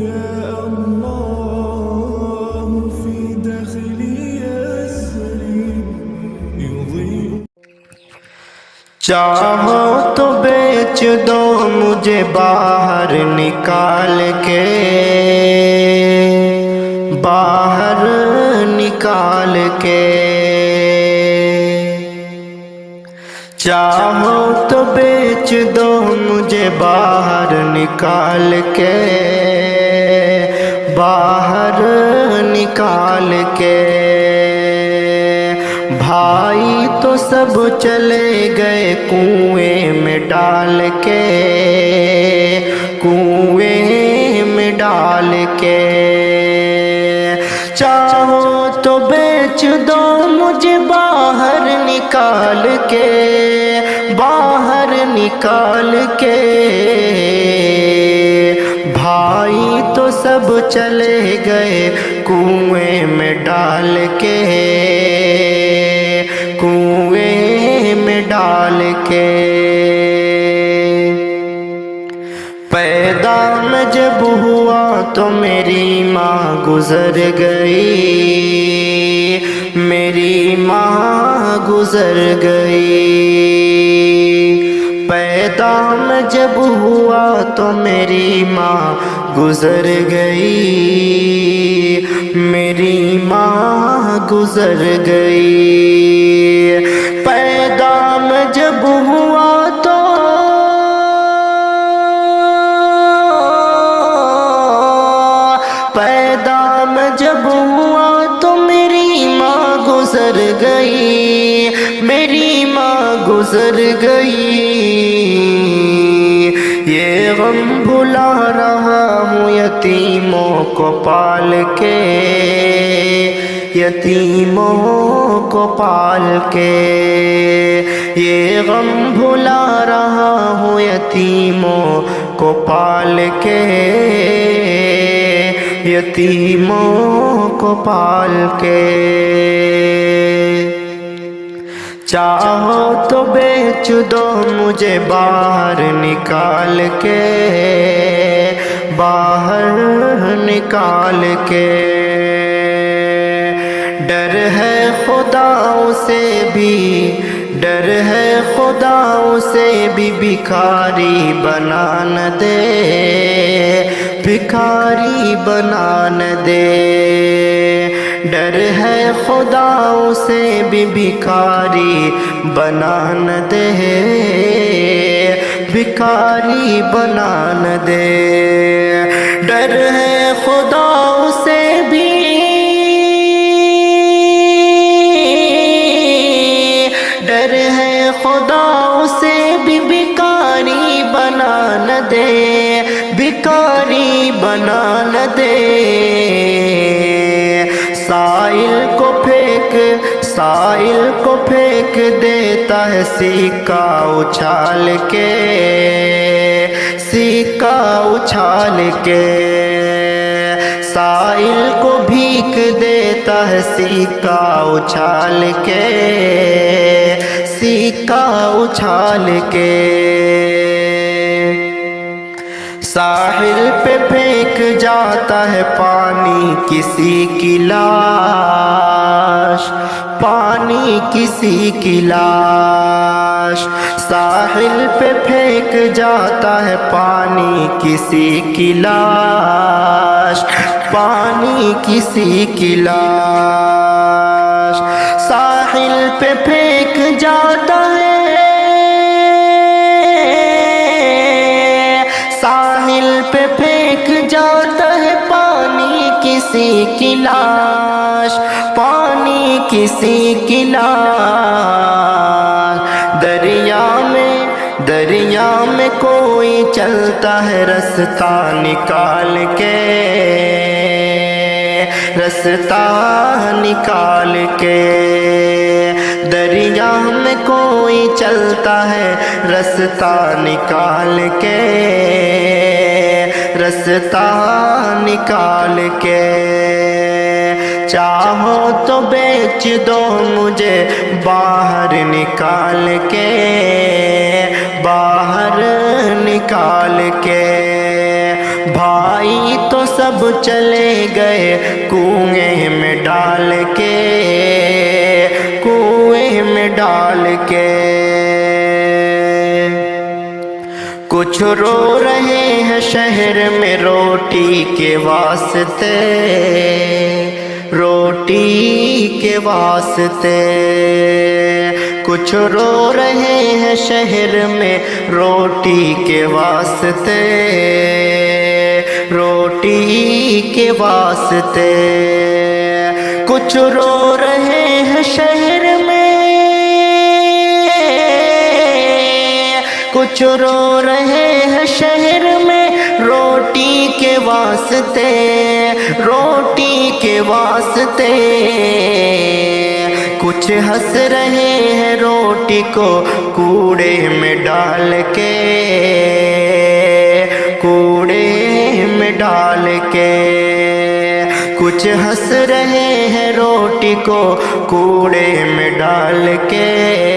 يا الله في داخلي يسري يضيء. چاہو تو بیچ دو مجھے باہر نکال کے، باہر نکال کے. چاہو تو بیچ دو مجھے باہر نکال کے، باہر نکال کے. بھائی تو سب چلے گئے کنویں میں ڈال کے، کنویں میں ڈال کے. چاہو تو بیچ دو مجھے باہر نکال کے، باہر نکال کے. بھائی تو سب چلے گئے کنویں میں ڈال کے، کنویں میں ڈال کے. پیدا میں جب ہوا تو میری ماں گزر گئی، میری ماں گزر گئی. پیدا میں جب ہوا تو میری ماں گزر گئی، میری ماں گزر گئی. پیدا میں جب ہوا تو پیدا میں جب ہوا تو میری ماں گزر گئی، میری ماں گزر گئی. یہ غم بھلا رہا ہوں یتیموں کو پال کے، یتیموں کو پال کے. یہ غم بھلا رہا ہوں یتیموں کو پال کے، یتیموں کو پال کے. چاہو تو بیچ دو مجھے باہر نکال کے، باہر نکال کے. ڈر ہے خداؤں سے بھی، ڈر ہے خداؤں سے بھی بھکاری بنا نہ دے، بھکاری بنا نہ دے. ڈر ہے خداؤں سے بھی بھکاری بنا نہ دے، بھکاری بنا نہ دے. ڈر ہے خداؤں سے بھی، ڈر ہے خداؤں سے بھی بھکاری بنا نہ دے، بھکاری بنا نہ دے. سائل کو پھینک، سائل کو پھینک دیتا ہے سکہ اچھال کے، سکہ اچھال کے. سائل کو بھیک دیتا ہے سکہ اچھال کے، سکہ اچھال کے. ساحل پہ پھینک جاتا ہے پانی کسی کی لاش، پانی کسی کی لاش. ساحل پہ پھینک جاتا ہے پانی کسی کی لاش، پانی کسی کی لاش. ساحل پہ پھینک جاتا ہے، ساحل پہ پھینک جاتا ہے پانی کسی کی لاش، پانی کسی کی لاش. دریا میں، دریا میں کوئی چلتا ہے رستہ نکال کے، رستہ نکال کے. دریا میں کوئی چلتا ہے رستہ نکال کے، رستہ نکال کے. چاہو تو بیچ دو مجھے باہر نکال کے، باہر نکال کے. بھائی تو سب چلے گئے کنویں میں ڈال کے، کنویں میں ڈال کے۔ کچھ رو رہے ہیں شہر میں روٹی کے واسطے، روٹی کے واسطے۔ کچھ رو رہے ہیں شہر میں روٹی کے واسطے، روٹی کے واسطے۔ کچھ رو رہے ہیں شہر میں، کچھ رو رہے ہیں شہر میں روٹی کے واسطے، روٹی کے واسطے۔ کچھ ہنس رہے ہیں روٹی کو کوڑے میں ڈال کے، کوڑے میں ڈال کے۔ کچھ ہنس رہے ہیں روٹی کو کوڑے میں ڈال کے،